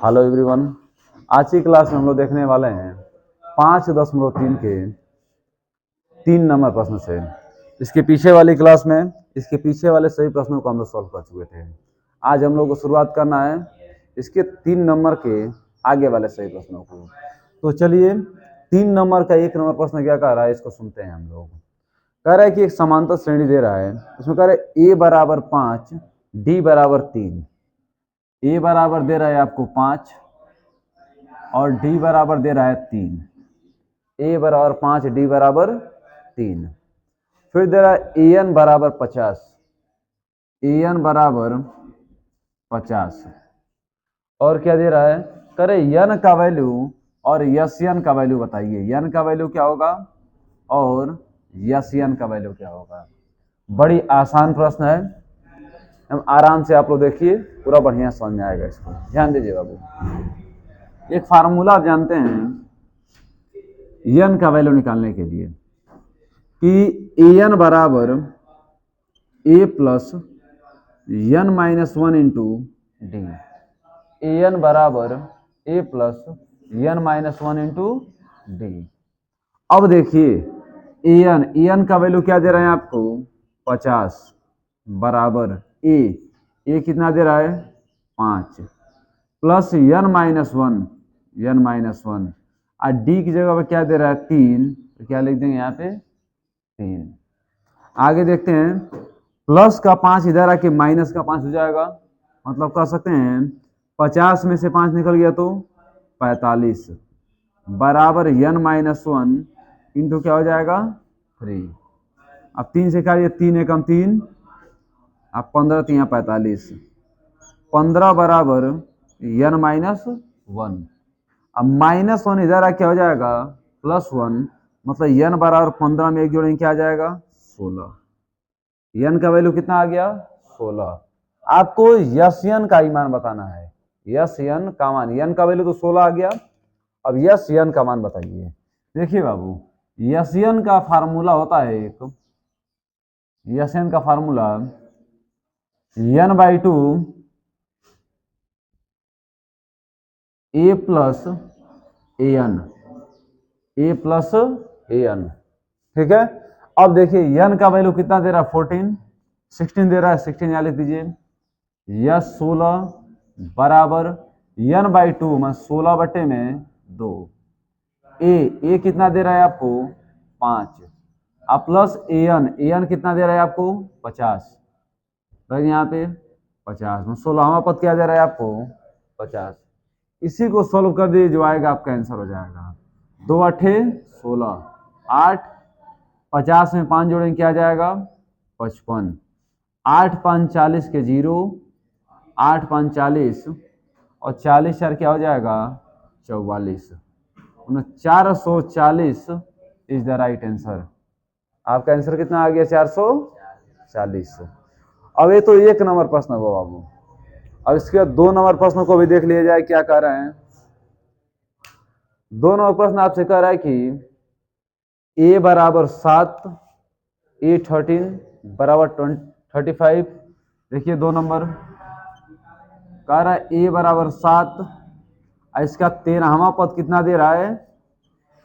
Hello everyone. आज की class में हम लोग देखने वाले हैं 5.3 के 3 नंबर प्रश्न से। इसके पीछे वाली क्लास में इसके पीछे वाले सभी प्रश्नों को हम लोग सॉल्व कर चुके थे। आज हम लोग को शुरुआत करना है इसके 3 नंबर के आगे वाले सभी प्रश्नों को। तो चलिए 3 नंबर का 1 नंबर प्रश्न क्या कह रहा है इसको सुनते हैं हम लोग। कह रहा है कि एक समांतर श्रेणी दे रहा है, इसमें कह रहा है a बराबर 5 d बराबर 3। a बराबर दे रहा है आपको 5 और d बराबर दे रहा है 3। a बराबर 5 d बराबर 3। फिर दे रहा है an बराबर 50। an बराबर 50 और क्या दे रहा है, करे n का वैल्यू और यन का वैल्यू बताइए। n का वैल्यू क्या होगा और यन का वैल्यू क्या होगा। बड़ी आसान प्रश्न है, हम आराम से आप लोग देखिए, पूरा बढ़िया समझ में आएगा। इसको ध्यान दीजिए बाबू। एक फार्मूला आप जानते हैं n का वैल्यू निकालने के लिए कि an बराबर a plus n minus 1 into D. an बराबर a plus n minus 1 into D. अब देखिए an का वैल्यू क्या दे रहे हैं आपको 50 बराबर a कितना दे रहा है 5 प्लस n माइनस 1 और डी की जगह पर क्या दे रहा है 3, तो क्या लिख देंगे यहाँ पे 3। आगे देखते हैं, प्लस का 5 इधर आके माइनस का 5 हो जाएगा, मतलब कह सकते हैं 50 में से 5 निकल गया तो 45 बराबर n माइनस 1 इंटू क्या हो जाएगा 3। अब 3 से क्या, 3 एकम 3, अब 15 3 45, 15 बराबर n माइनस 1। अब माइनस 1 इधर आके क्या हो जाएगा प्लस 1, मतलब n बराबर 15 में एक जोड़ेंगे क्या आ जाएगा 16। n का वैल्यू कितना आ गया 16। आपको यन का मान बताना है। यन का मान, n का वैल्यू तो 16 आ गया, अब यन का मान बताइए। देखिए बाबू, यन का फार्मूला होता है एक, यन का formula n/2 a plus an, ठीक है। अब देखिए n का वैल्यू कितना दे रहा है 14, 16 दे रहा है, 16 यहाँ लिख दीजिए। यस 16 बराबर n/2 में 16 बटे में 2। ए कितना दे रहा है आपको 5, अब प्लस an कितना दे रहा है आपको 50, यहाँ पे 50 में 16वां पद क्या दे रहा है आपको 50। इसी को सोल्व कर दीजिए, जो आएगा आपका आंसर हो जाएगा 2 8 16, 8 50 में 5 जोड़ेंगे क्या जाएगा 55, 8 5 40 के 0, 8 5 40 और 40 4 क्या हो जाएगा 44। 440 इज द राइट आंसर। आपका आंसर कितना आ गया 440। अब ये तो 1 नंबर प्रश्न हुआ बाबू। अब इसके बाद 2 नंबर प्रश्न को भी देख लिया जाए, क्या कह रहे हैं। 2 नंबर प्रश्न आपसे कह रहा है कि a बराबर 7, a 13 बराबर 35। देखिए 2 नंबर कह रहा है a बराबर 7, इसका 13वां पद कितना दे रहा है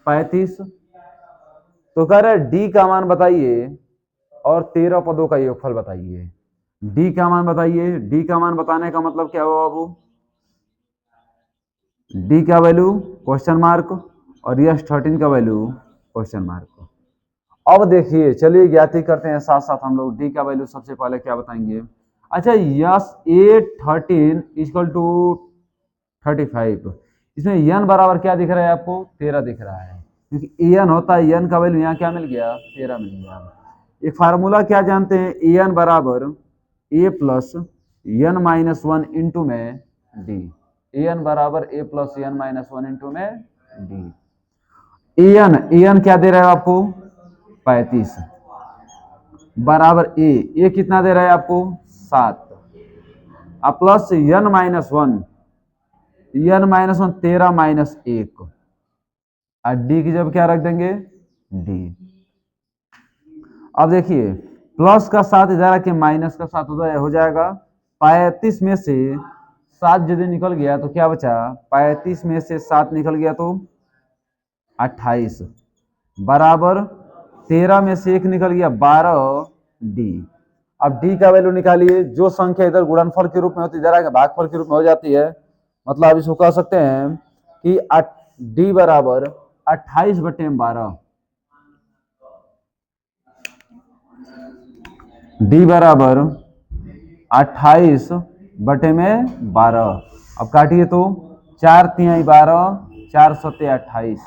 35। तो कह रहा है d का मान बताइए और 13 पदों का योगफल बताइए। d का मान बताइए, d का मान बताने का मतलब क्या हुआ बाबू, d का वैल्यू क्वेश्चन मार्क और यस 13 का वैल्यू क्वेश्चन मार्क। अब देखिए चलिए ज्ञाति करते हैं साथ साथ हम लोग। d का वैल्यू सबसे पहले क्या बताएंगे। अच्छा, यस a 13 इक्वल टू 35, इसमें n बराबर क्या दिख रहा है आपको 13 दिख रहा है, क्योंकि an होता है, n का वैल्यू यहाँ क्या मिल गया 13 मिल गया। एक फार्मूला क्या जानते हैं, an बराबर a plus n minus 1 into में d। an बराबर a plus n minus 1 into में d। an क्या दे रहा है आपको 35 बराबर a कितना दे रहा है आपको 7, अब प्लस n माइनस 1, 13 माइनस 1 और d की जब क्या रख देंगे d। अब देखिए प्लस का 7 इधर आके माइनस का 7 हो जाएगा, 35 में से 7 यदि निकल गया तो क्या बचा, 35 में से 7 निकल गया तो 28 बराबर 13 में से 1 निकल गया 12 डी। अब डी का वैल्यू निकालिए। जो संख्या इधर गुणनफल के रूप में होती है इधर आके भागफल के रूप में हो जाती है, मतलब इसको कह सकते हैं कि डी बराबर 28/12। डी बराबर 28/12। अब काटिए तो 4 तिहाई 12, 4 सत्ते 28।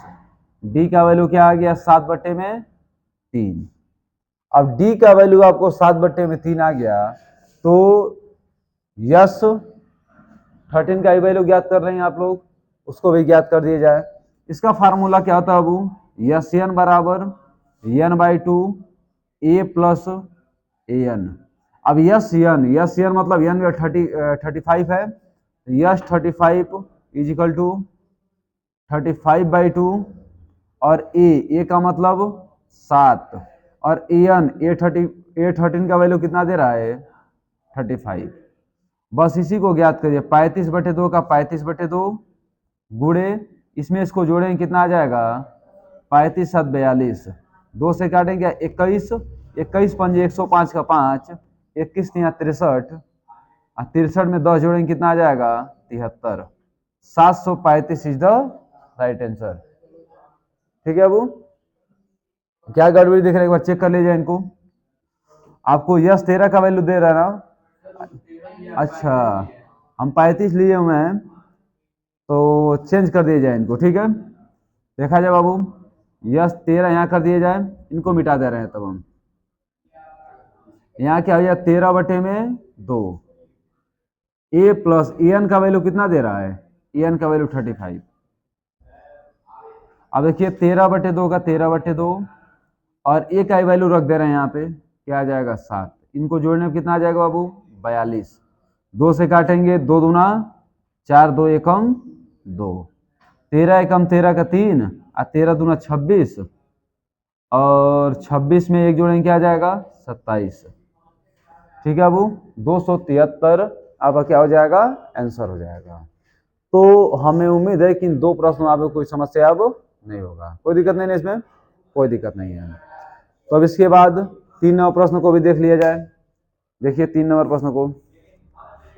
डी का वैल्यू क्या आ गया, 7/3। अब डी का वैल्यू आपको 7/3 आ गया तो यस 13 का वैल्यू ज्ञात कर रहे हैं आप लोग, उसको भी ज्ञात कर दिया जाए। इसका फार्मूला क्या होता है अब, यस एन बराबर n/2 a plus a n. अब यस एन मतलब एन 35 है, यस 35 इज इक्वल टू 35/2 और ए का मतलब 7 और ए13 का वैल्यू कितना दे रहा है 35। बस इसी को ज्ञात करिए। 35/2 का 35/2 गुणे इसमें इसको जोड़ेंगे कितना आ जाएगा 35 7 42, 2 से काटेंगे 21, 21 पंजे 105 का 5, 21 यहाँ 63, 63 में 10 जोड़ेंगे कितना आ जाएगा 73। 735 इज द राइट आंसर। ठीक है अबू, क्या गड़बड़ी दिख रहा है एक बार चेक कर लीजिए इनको। आपको यस 13 का वैल्यू दे रहा है ना, अच्छा हम 35 लिए हुए हैं तो चेंज कर दिया जाए इनको। ठीक है देखा जाए बाबू, यस 13 यहाँ कर दिए जाए, इनको मिटा दे रहे हैं तब हम। यहाँ क्या हो जाए 13/2 ए प्लस ए एन का वैल्यू कितना दे रहा है, ए एन का वैल्यू 35। अब देखिए 13/2 का 13/2 और ए का वैल्यू रख दे रहे हैं यहाँ पे, क्या आ जाएगा 7। इनको जोड़ने में कितना आ जाएगा बाबू 42, 2 से काटेंगे 2 दूना 4, 2 एकम 2, 13 एकम 13 का 3 और 13 दूना 26 और 26 में 1 जोड़ेंगे क्या आ जाएगा 27। ठीक है बाबू 273 आपका क्या हो जाएगा आंसर हो जाएगा। तो हमें उम्मीद है कि इन 2 प्रश्नों में आपको कोई समस्या अब नहीं होगा, कोई दिक्कत नहीं है इसमें, कोई दिक्कत नहीं है। तो अब इसके बाद 3 नंबर प्रश्न को भी देख लिया जाए। देखिए 3 नंबर प्रश्न को,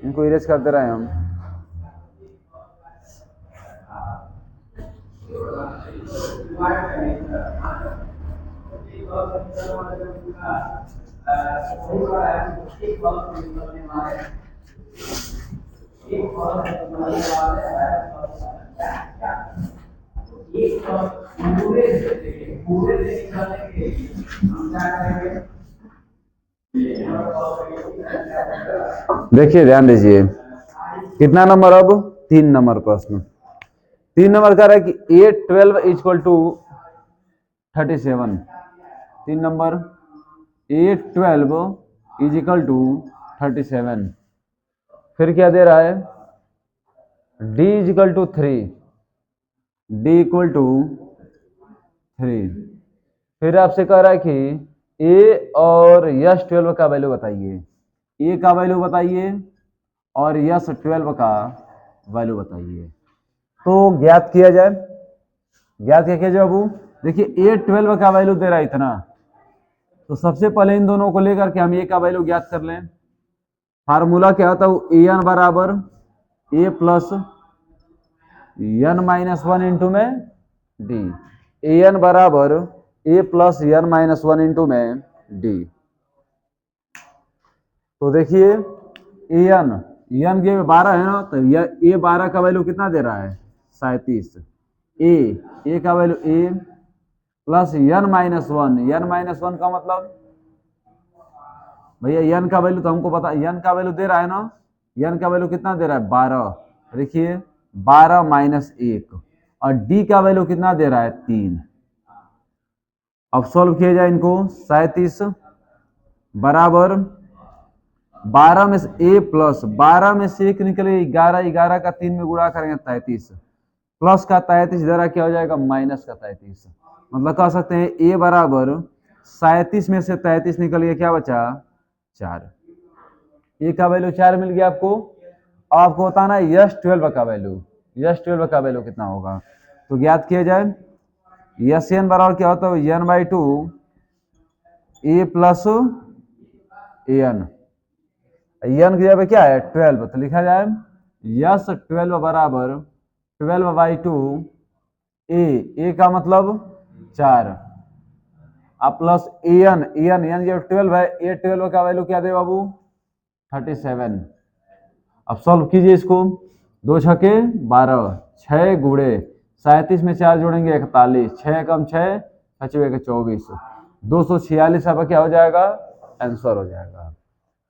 इनको इरेज कर दे रहे हैं हम। देखिए ध्यान दीजिए कितना नंबर, अब 3 नंबर प्रश्न। 3 नंबर कह रहा है कि 812 equal to 37। 3 number 812 is equal to 37। फिर क्या दे रहा है d is equal to 3, d equal to 3। फिर आपसे कह रहा है कि a और यस 12 का वैल्यू बताइए, a का वैल्यू बताइए और यस 12 का वैल्यू बताइए। तो ज्ञात किया जाए, ज्ञात क्या किया जाए बाबू। देखिए A12 का वैल्यू दे रहा है इतना, तो सबसे पहले इन दोनों को लेकर के हम ए का वैल्यू ज्ञात कर लें। फार्मूला क्या होता है ए एन बराबर ए प्लस n-1 इंटू में डी, ए एन बराबर ए प्लस n-1 इंटू में डी। तो देखिए ए एन के 12 है ना, तो ए 12 का वैल्यू कितना दे रहा है 37। ए का वैल्यू ए प्लस n-1, n-1 का मतलब भैया n का वैल्यू तो हमको पता, n का वैल्यू दे रहा है ना, n का वैल्यू कितना दे रहा है 12। देखिए 12 माइनस 1 और d का वैल्यू कितना दे रहा है 3। अब सॉल्व किया जाए इनको। 37 बराबर 12 में से a प्लस 12 में से 1 निकले 11, 11 का 3 में गुणा करेंगे 33 प्लस का 33 इधर क्या हो जाएगा माइनस का 33। मतलब कह सकते हैं a बराबर 37 में से 33 निकल गया क्या बचा 4। ए का वैल्यू 4 मिल गया आपको। अब आपको बताना है यस 12 का वैल्यू, यस 12 का वैल्यू कितना होगा। तो ज्ञात किया जाए, यस एन बराबर क्या होता है, n by two a plus n, n की जगह क्या है 12, तो लिखा जाए यस 12 बराबर 12/2 ए का मतलब 4 अब प्लस एन, एन जो 12 है, ए 12 का वैल्यू क्या दे बाबू 37। अब सॉल्व कीजिए इसको, 2 छके 12, 6 गुणे 37 में 4 जोड़ेंगे 41, 6 कम 6 पचवे के 24, 246 अब क्या हो जाएगा, आंसर हो जाएगा।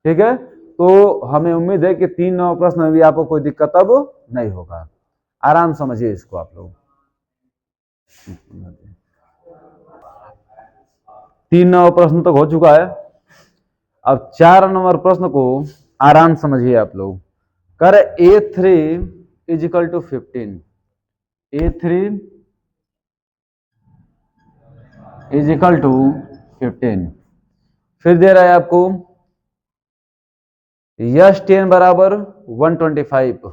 ठीक है, तो हमें उम्मीद है कि 3 नंबर प्रश्न में भी आपको कोई दिक्कत अब नहीं होगा। आराम समझिए इसको आप लोग। 3 नंबर प्रश्न तक हो चुका है, अब 4 नंबर प्रश्न को आराम समझिए आप लोग। कर A3 is equal to 15, A3 is equal to 15, फिर दे रहा है आपको यस 10 बराबर 125,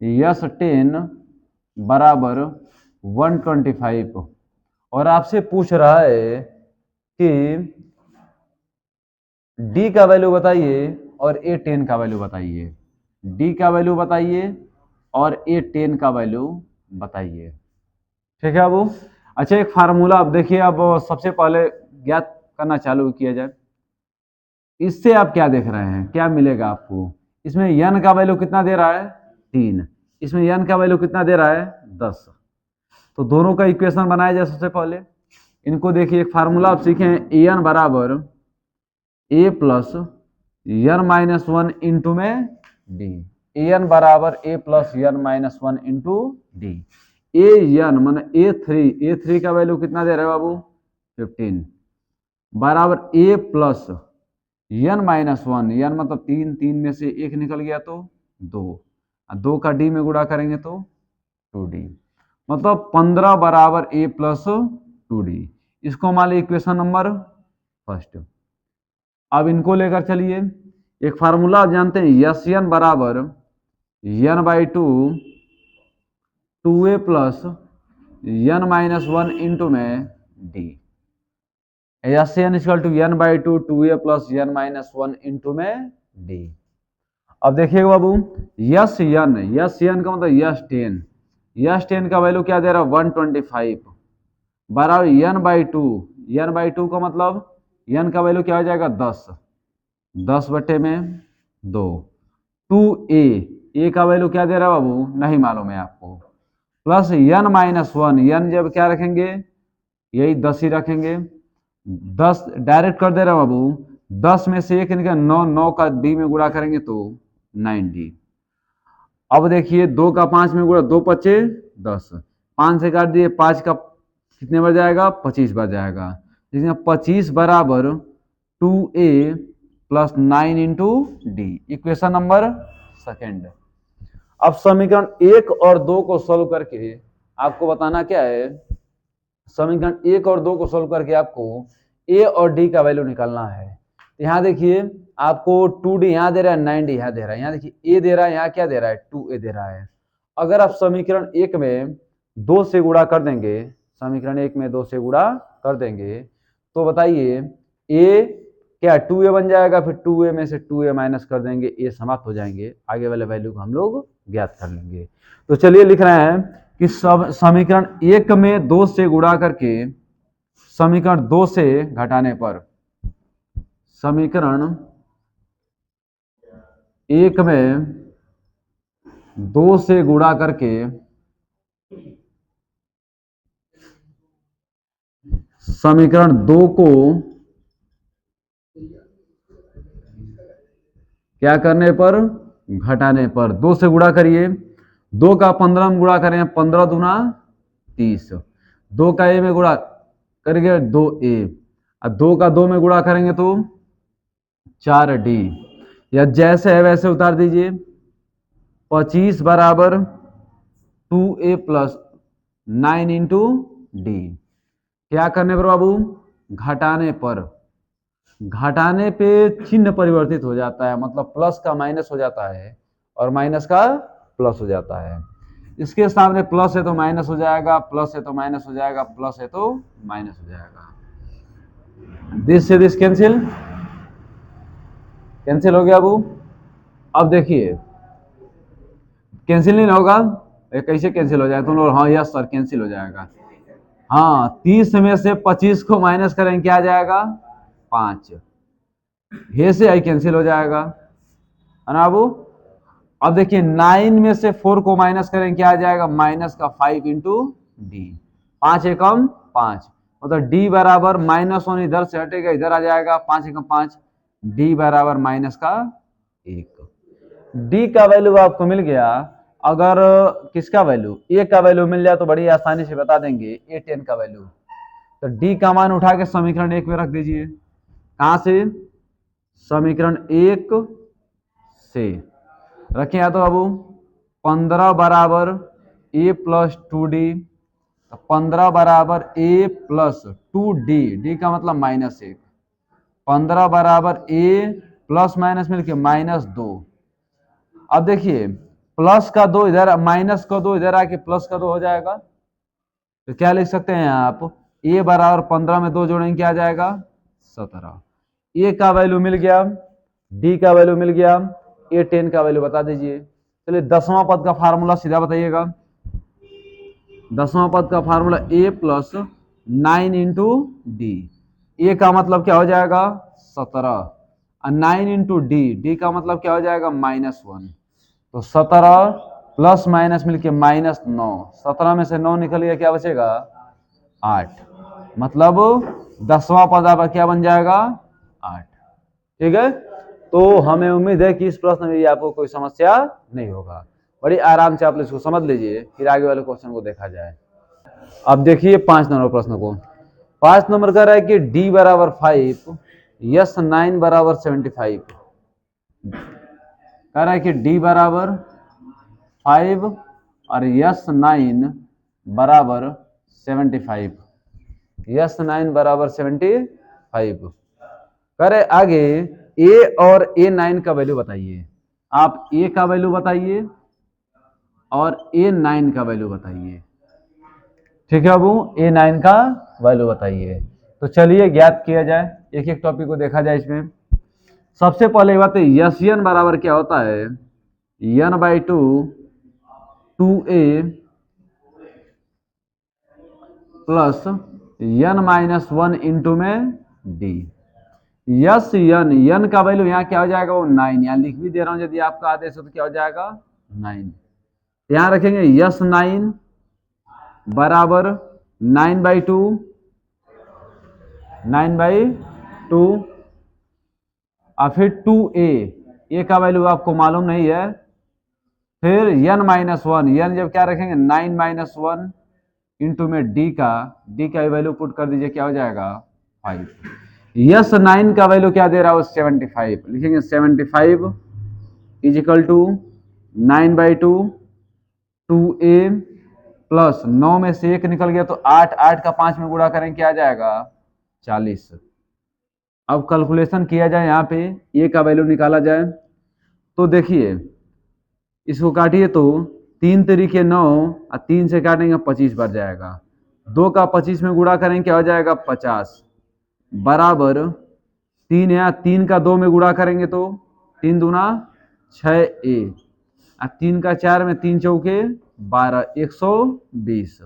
यस 10 बराबर 125, और आपसे पूछ रहा है कि डी का वैल्यू बताइए और A10 का वैल्यू बताइए, डी का वैल्यू बताइए और A10 का वैल्यू बताइए। ठीक है बाबू। अच्छा, एक फार्मूला अब देखिए, अब सबसे पहले ज्ञात करना चालू किया जाए। इससे आप क्या देख रहे हैं, क्या मिलेगा आपको, इसमें n का वैल्यू कितना दे रहा है 3, इसमें n का वैल्यू कितना दे रहा है 10। तो दोनों का इक्वेशन बनाया जाए सबसे पहले। इनको देखिए, एक फार्मूला आप सीखे हैं, an बराबर a plus n minus 1 into में डी, an बराबर a plus n minus 1 into D. an मान A3 का वैल्यू कितना दे रहा है बाबू 15 बराबर a plus n minus 1, n मतलब 3, 3 में से 1 निकल गया तो 2, 2 का d में गुणा करेंगे तो 2d, मतलब 15 बराबर a प्लस 2d। इसको मान लीजिए इक्वेशन नंबर फर्स्ट। अब इनको लेकर चलिए, एक फार्मूला आप जानते हैं, यस एन बराबर n by two 2a plus n minus 1 into में D, S N equal to n by two 2a plus n minus 1 into में डी। अब देखिएगा बाबू, यस एन का मतलब यस 10 का वैल्यू क्या दे रहा है 125 बराबर n बाई टू का मतलब n का वैल्यू क्या हो जाएगा 10 बटे में 2, 2a का वैल्यू क्या दे रहा है बाबू नहीं मालूम है आपको, प्लस n माइनस 1, n जब क्या रखेंगे यही 10 ही रखेंगे, 10 डायरेक्ट कर दे रहा बाबू, 10 में से 1 निकल 9, 9 का d में गुणा करेंगे तो 9d। अब देखिए 2 का 5 में गुणा, 2 पचे 10, 5 से काट दिए, 5 का कितने बार जाएगा 25 बार जाएगा, इसमें 25 बराबर 2a plus 9 into D, equation number second. अब समीकरण 1 और 2 को सोल्व करके आपको बताना क्या है, समीकरण 1 और 2 को सोल्व करके आपको a और d का वैल्यू निकालना है। यहाँ देखिए आपको 2d यहाँ दे रहा है, 9d यहाँ दे रहा है, यहाँ देखिए a दे रहा है, यहाँ क्या दे रहा है 2a दे रहा है। अगर आप समीकरण 1 में 2 से गुणा कर देंगे, समीकरण 1 में 2 से गुणा कर देंगे तो बताइए a क्या 2a बन जाएगा, फिर 2a में से 2a माइनस कर देंगे, a समाप्त हो जाएंगे, आगे वाले वैल्यू को हम लोग ज्ञात कर लेंगे। तो चलिए लिख रहे हैं कि सब समीकरण 1 में 2 से गुणा करके समीकरण 2 से घटाने पर, समीकरण 1 में 2 से गुणा करके समीकरण 2 को क्या करने पर घटाने पर, 2 से गुणा करिए, 2 का 15 में गुणा करें 15 दूना 30, 2 का a में गुणा करेंगे 2a, अब 2 का 2 में गुणा करेंगे तो 4d, या जैसे है वैसे उतार दीजिए, 25 बराबर 2a प्लस 9 इंटू डी। क्या करने पर बाबू घटाने पर, घटाने पे चिन्ह परिवर्तित हो जाता है, मतलब प्लस का माइनस हो जाता है और माइनस का प्लस हो जाता है। इसके सामने प्लस है तो माइनस हो जाएगा, प्लस है तो माइनस हो जाएगा, प्लस है तो माइनस हो जाएगा। दिस से दिस कैंसिल, कैंसिल हो गया। अब देखिए कैंसिल नहीं होगा, कैसे कैंसिल हो जाएगा तुम लोग? हाँ यस सर कैंसिल हो जाएगा। हाँ 30 में से 25 को माइनस करेंगे क्या आ जाएगा? 5। हे से आई कैंसिल हो जाएगा, है ना बाबू? अब देखिए 9 में से 4 को माइनस करेंगे क्या आ जाएगा? माइनस का 5 इंटू डी। 5 एकम 5, मतलब डी बराबर -1 इधर से हटेगा, इधर आ जाएगा 5 एकम 5, डी बराबर माइनस का 1। डी का वैल्यू आपको मिल गया। अगर किसका वैल्यू, ए का वैल्यू मिल जाए तो बड़ी आसानी से बता देंगे A10 का वैल्यू। तो डी का मान उठा के समीकरण 1 में रख दीजिए। कहां से? समीकरण 1 से रखें या तो बाबू 15 बराबर a प्लस 2d, 15 बराबर a प्लस 2d, डी का मतलब -1, 15 बराबर a प्लस माइनस मिलके -2। अब देखिए प्लस का 2 इधर, माइनस का 2 इधर आके प्लस का 2 हो जाएगा, तो क्या लिख सकते हैं आप? a बराबर 15 में 2 जोड़ेंगे क्या आ जाएगा? 17। a का वैल्यू मिल गया, d का वैल्यू मिल गया, A10 का वैल्यू बता दीजिए। चलिए 10वां पद का फार्मूला सीधा बताइएगा। 10वां पद का formula a plus 9 into D. A का मतलब क्या हो जाएगा? 17, और 9 इंटू डी, डी का मतलब क्या हो जाएगा? -1। तो 17 प्लस माइनस मिलके -9, 17 में से 9 निकल गया, क्या बचेगा? 8। मतलब 10वां पद आपका क्या बन जाएगा? 8। ठीक है, तो हमें उम्मीद है कि इस प्रश्न में आपको कोई समस्या नहीं होगा। बड़ी आराम से आप इसको समझ लीजिए, फिर आगे वाले क्वेश्चन को देखा जाए। अब देखिए 5 नंबर प्रश्न को। 5 नंबर कह रहा है कि d बराबर 5, यस 9 बराबर 75। कह रहा है कि d बराबर 5 और यस 9 बराबर 75, यस 9 बराबर 75। करे आगे a और A9 का वैल्यू बताइए। आप a का वैल्यू बताइए और A9 का वैल्यू बताइए। ठीक है बाबू, A9 का वैल्यू बताइए। तो चलिए ज्ञात किया जाए, एक एक टॉपिक को देखा जाए। इसमें सबसे पहले बात है यस n बराबर क्या होता है? n/2 2a plus n-1 into में d। यस n का वैल्यू यहाँ क्या हो जाएगा? वो 9, यहाँ लिख भी दे रहा हूं, यदि आपका आदेश हो तो क्या हो जाएगा? 9। यहाँ रखेंगे यस 9 बराबर 9/2, 9/2 और फिर 2a, a का वैल्यू आपको मालूम नहीं है। फिर n-1, n जब क्या रखेंगे? 9-1 इंटू में d का वैल्यू पुट कर दीजिए, क्या हो जाएगा? 5। यस 9 का वैल्यू क्या दे रहा है? 75, लिखेंगे 75 is equal to 9/2 2a plus 9 में से 1 निकल गया तो 8, 8 का 5 में गुणा करें क्या आ जाएगा? 40। अब कैलकुलेशन किया जाए, यहाँ पे a का वैल्यू निकाला जाए तो देखिए इसको काटिए तो 3 तरीके 9 और 3 से काटेंगे 25 बच जाएगा। 2 का 25 में गुणा करेंगे क्या हो जाएगा? 50 बराबर 3 है, 3 का 2 में गुणा करेंगे तो 3 दूना 6a, 3 का 4 में 3 चौके 12, 120।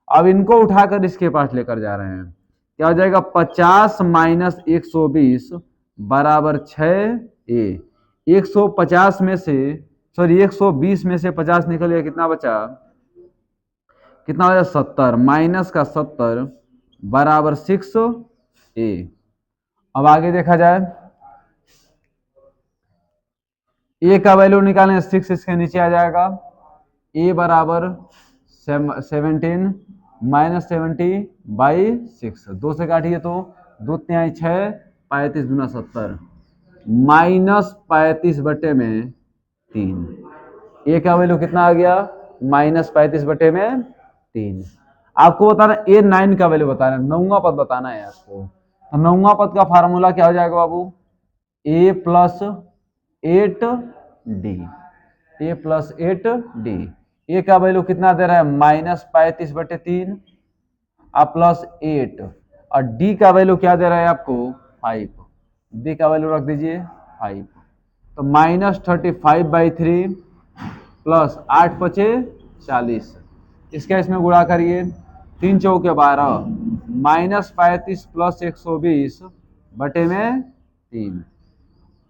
अब इनको उठाकर इसके पास लेकर जा रहे हैं, क्या हो जाएगा? 50 माइनस 120 बराबर 6a। 150 में से, सॉरी 120 में से 50 निकल गया, कितना बचा? कितना बचा? 70, माइनस का 70 बराबर 6a। अब आगे देखा जाए, a का वैल्यू निकालें 6, इसके नीचे आ जाएगा a बराबर 17 माइनस 70/6। 2 से काटिए तो 2 तिहाई 6, 35 दूना 70 माइनस 35 बटे में 3। a का वैल्यू कितना आ गया? माइनस 35 बटे में 3। आपको बताना A9 का वैल्यू बताना है, 9वां पद बताना है आपको। तो 9वां पद का फार्मूला क्या हो जाएगा बाबू? a plus 8d। A plus 8d। ए का वैल्यू कितना दे रहा है -35/3 अब प्लस 8 और डी का वैल्यू क्या दे रहा है आपको 5। डी का वैल्यू रख दीजिए 5। तो -35/3 प्लस 8×5 = 40। इसका इसमें गुणा करिए 3 चौके 12 -35 प्लस 120/3।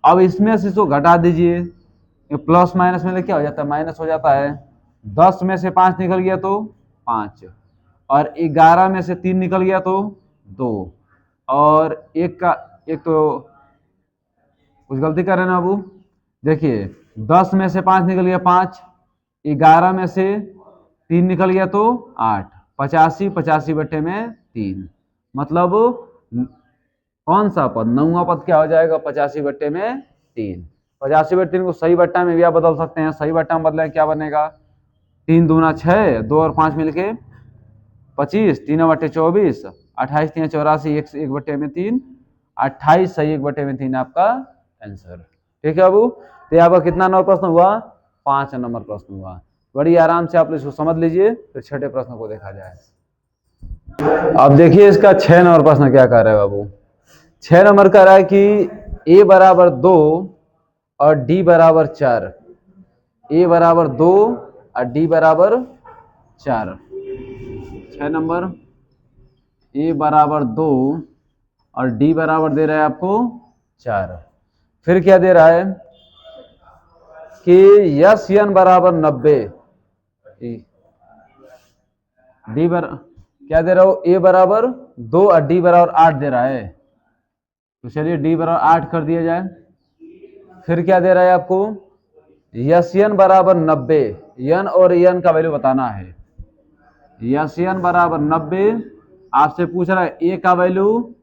अब इसमें से इसको घटा दीजिए, प्लस माइनस में क्या हो जाता है माइनस हो जाता है। 10 में से 5 निकल गया तो 5 और 11 में से 3 निकल गया तो 2 और एक तो कुछ गलती कर रहे हैं ना अबू। देखिए 10 में से 5 निकल गया 5, 11 में से 3 निकल गया तो 8, 85/3। मतलब कौन सा पद 9वां पद क्या हो जाएगा 85/3। 85/3 को सही बट्टा में भी आप बदल सकते हैं। सही बट्टा में बदले क्या बनेगा 3 दूना 6, 2 और 5 मिलके 25, 3/24, 28 3 84, 1/3, 28 सही 1/3 आपका आंसर। ठीक है अबू। तो यहाँ पर कितना नंबर प्रश्न हुआ 5 नंबर प्रश्न हुआ। बड़ी आराम से आप इसको समझ लीजिए, फिर छठे प्रश्न को देखा जाए। अब देखिए इसका 6 नंबर प्रश्न क्या कर रहा है बाबू। 6 नंबर कह रहा है कि a = 2 और d = 4। a = 2 और d = 4। 6 नंबर a = 2 और d बराबर दे रहा है आपको 4। फिर क्या दे रहा है कि यस n = 90। डी क्या दे रहा हो a = 2 और d = 8 दे रहा है। तो चलिए d = 8 कर दिया जाए। फिर क्या दे रहा है आपको यस n = 90। n और n का वैल्यू बताना है। यस n = 90 आपसे पूछ रहा है a का वैल्यू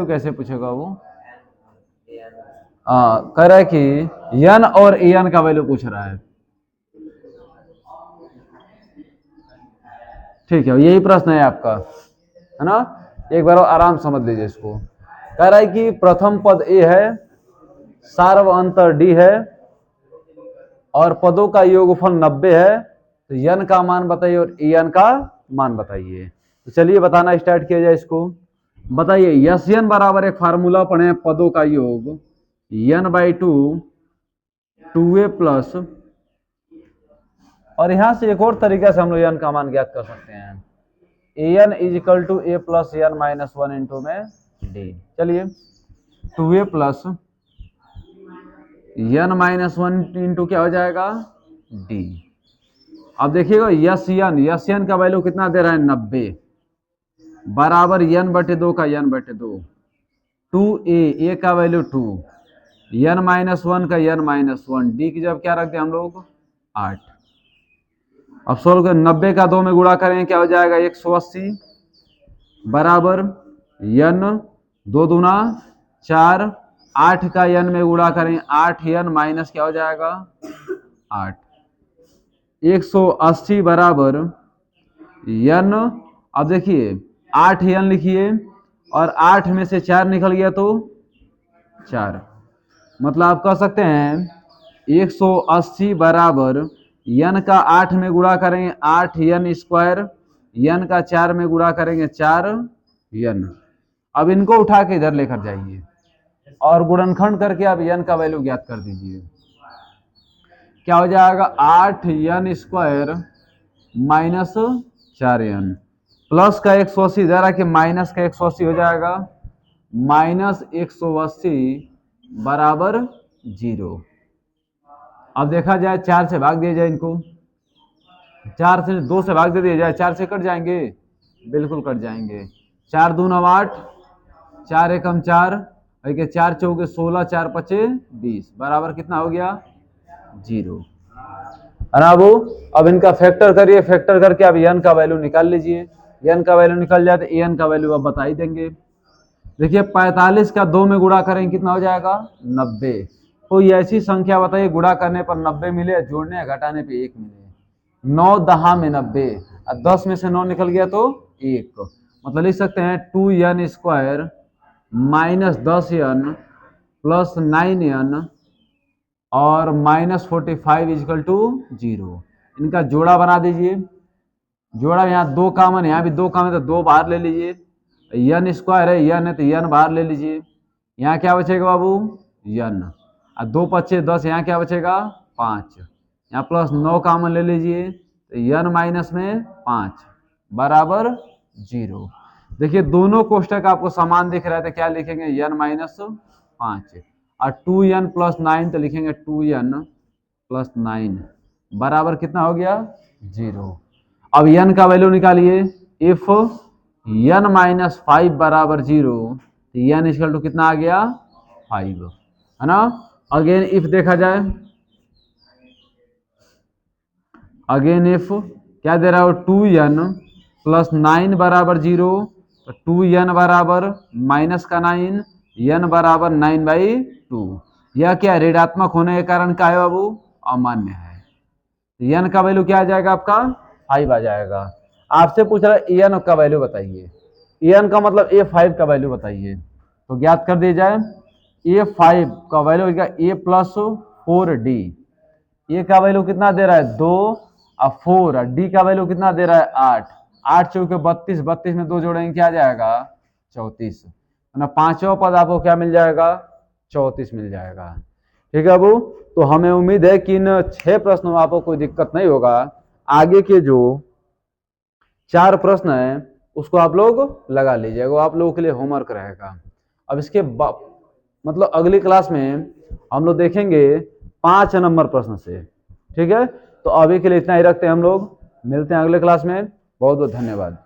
कैसे पूछेगा वो कह रहा है कि n और an का वैल्यू पूछ रहा है। ठीक है यही प्रश्न है आपका, है ना। एक बार आराम समझ लीजिए इसको। कह रहा है कि प्रथम पद a है, सार्व अंतर d है और पदों का योगफल 90 है। तो n का मान बताइए और an का मान बताइए। तो चलिए बताना स्टार्ट किया जाए इसको। बताइए यस n बराबर एक फार्मूला पढ़े पदों का योग n/2 2a प्लस, और यहां से एक और तरीका से हम लोग n का मान ज्ञात कर सकते हैं। an = a plus n minus 1 into में d। चलिए 2a plus n minus 1 into क्या हो जाएगा d। अब देखिएगा यस n का वैल्यू कितना दे रहा है 90 बराबर n/2 का n/2। 2a का वैल्यू 2, n माइनस 1 का n-1, d की जब क्या रखते हैं हम लोग 8। अब सोल्व कर 90 का 2 में गुणा करेंगे क्या हो जाएगा 180 बराबर n 2 दूना 4, 8 का n में गुणा करें 8n माइनस क्या हो जाएगा 8। 180 बराबर n, अब देखिए 8n लिखिए और 8 में से 4 निकल गया तो 4। मतलब आप कह सकते हैं 180 बराबर n का 8 में गुणा करेंगे 8n², n का 4 में गुणा करेंगे 4n। अब इनको उठा के इधर लेकर जाइए और गुणनखंड करके आप n का वैल्यू ज्ञात कर दीजिए। क्या हो जाएगा 8n² माइनस 4n प्लस का 180 इधर आके माइनस का 180 हो जाएगा -180 बराबर 0। अब देखा जाए 4 से भाग दिया जाए इनको, 4 से 2 से भाग दे दिया जाए 4 से कट जाएंगे, बिल्कुल कट जाएंगे। 4 दूना 8, 4 एकम 4, 4 चौके 16, 4 पचे 20 बराबर कितना हो गया 0। अब इनका फैक्टर करिए, फैक्टर करके अब n का वैल्यू निकाल लीजिए। n का वैल्यू निकल जाए तो an का वैल्यू अब बता ही देंगे। देखिए 45 का 2 में गुणा करेंगे कितना हो जाएगा 90। कोई ऐसी संख्या बताइए गुणा करने पर 90 मिले, जोड़ने या घटाने पे 1 मिले। 9 दहा में 90 और 10 में से 9 निकल गया तो 1। मतलब लिख सकते हैं 2n² minus 10n plus 9n और -45 इजकल टू 0। इनका जोड़ा बना दीजिए। जोड़ा यहाँ दो कामन, यहाँ भी दो कामन, तो दो बाहर ले लीजिए। n स्क्वायर है, n है तो n बाहर ले लीजिए। यहाँ क्या बचेगा बाबू, n। और 2 पच्चे 10, यहाँ क्या बचेगा 5। यहाँ प्लस 9 कामन ले लीजिए, तो n माइनस में 5 बराबर 0। देखिए दोनों कोष्टक आपको समान दिख रहा है, तो क्या लिखेंगे n माइनस 5। और 2n प्लस 9 तो लिखेंगे 2n प्लस 9 बराबर कितना हो गया 0। अब n का वैल्यू निकालिए। इफ n माइनस 5 बराबर 0, तो n इक्वल टू कितना आ गया 5, है ना। अगेन इफ देखा जाए, अगेन इफ क्या दे रहा हो 2n प्लस 9 बराबर 0, तो 2n बराबर माइनस का 9, n बराबर 9/2। यह क्या ऋणात्मक होने के कारण क्या है बाबू, अमान्य है। n का वैल्यू क्या आ जाएगा आपका 5 आ जाएगा। आपसे पूछ रहा है n का वैल्यू बताइए, n का मतलब a5 का वैल्यू बताइए। तो ज्ञात कर दिया जाए, a5 का वैल्यू हो जाएगा a प्लस 4d। ए का वैल्यू कितना दे रहा है 2 और 4, और डी का वैल्यू कितना दे रहा है 8। 8 चौके 32, 32 में 2 जोड़ेंगे क्या आ जाएगा 34, ना। पांचवा पद आपको क्या मिल जाएगा 34 मिल जाएगा। ठीक है बाबू, तो हमें उम्मीद है कि इन 6 प्रश्नों में आपको कोई दिक्कत नहीं होगा। आगे के जो 4 प्रश्न है उसको आप लोग लगा लीजिएगा, वो आप लोगों के लिए होमवर्क रहेगा। अब इसके मतलब अगली क्लास में हम लोग देखेंगे 5 नंबर प्रश्न से। ठीक है, तो अभी के लिए इतना ही रखते हैं हम लोग, मिलते हैं अगले क्लास में। बहुत बहुत धन्यवाद।